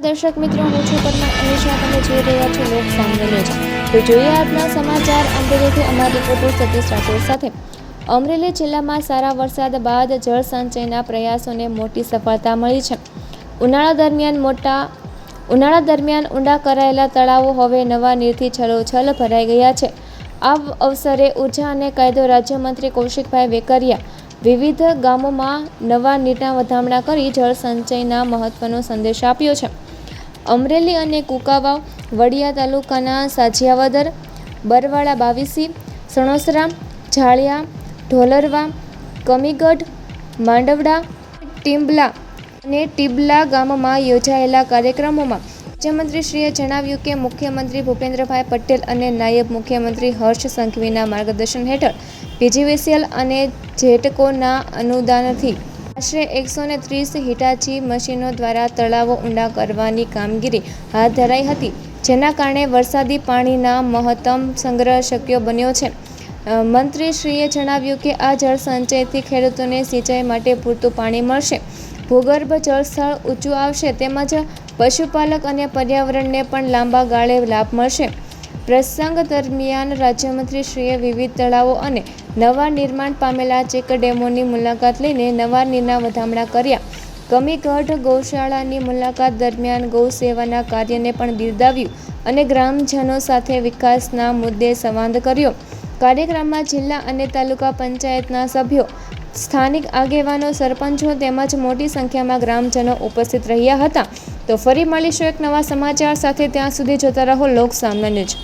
દર્શક મિત્રો, હું છું પરમાર અનિશા. તમે જોઈ રહ્યા છો લોક સામને ન્યૂઝ. તો જોઈએ આજના સમાચાર અમરેલીથી અમારા રિપોર્ટર સતીશ રાઠોડ સાથે. અમરેલી જિલ્લામાં સારા વરસાદ બાદ જળ સંચયના પ્રયાસોને મોટી સફળતા મળી છે. ઉનાળા દરમિયાન ઊંડા કરાયેલા તળાવો હવે નવા નીરથી છલોછલ ભરાઈ ગયા છે. આ અવસરે ઉર્જા અને કાયદો રાજ્યમંત્રી કૌશિકભાઈ વેકરિયા વિવિધ ગામોમાં નવા નીરના વધામણા કરી જળ સંચયના મહત્વનો સંદેશ આપ્યો છે. અમરેલી અને કુંકાવાવ, વડિયા તાલુકાના સાજિયાવદર, બરવાળા, બાવીસી, સણોસરા, ઝાળિયા, ઢોલરવા, કમીગઢ, માંડવડા, ટીબલા ગામમાં યોજાયેલા કાર્યક્રમોમાં રાજ્યમંત્રીશ્રીએ જણાવ્યું કે મુખ્યમંત્રી ભૂપેન્દ્રભાઈ પટેલ અને નાયબ મુખ્યમંત્રી હર્ષ સંઘવીના માર્ગદર્શન હેઠળ પીજીવીસીએલ અને જેટકોના અનુદાનથી આશરે 130 હિટાચી મશીનો દ્વારા તળાવો ઊંડા કરવાની કામગીરી હાથ ધરાઈ હતી, જેના કારણે વરસાદી પાણીના મહત્તમ સંગ્રહ શક્ય બન્યો છે. મંત્રીશ્રીએ જણાવ્યું કે આ જળ સંચયથી ખેડૂતોને સિંચાઈ માટે પૂરતું પાણી મળશે, ભૂગર્ભ જળસ્તર ઊંચું આવશે તેમજ પશુપાલક અને પર્યાવરણને પણ લાંબા ગાળે લાભ મળશે. પ્રસંગ દરમિયાન રાજ્યમંત્રીશ્રીએ વિવિધ તળાવો અને નવા નિર્માણ પામેલા ચેકડેમોની મુલાકાત લઈને નવા નીરના વધામણા કર્યા. કમીગઢ ગૌશાળાની મુલાકાત દરમિયાન ગૌ સેવાના કાર્યને પણ બિરદાવ્યું અને ગ્રામજનો સાથે વિકાસના મુદ્દે સંવાદ કર્યો. કાર્યક્રમમાં જિલ્લા અને તાલુકા પંચાયતના સભ્યો, સ્થાનિક આગેવાનો, સરપંચો તેમજ મોટી સંખ્યામાં ગ્રામજનો ઉપસ્થિત રહ્યા હતા. તો ફરી મળીશું એક નવા સમાચાર સાથે. ત્યાં સુધી જોતા રહો લોક સામના ન્યૂઝ.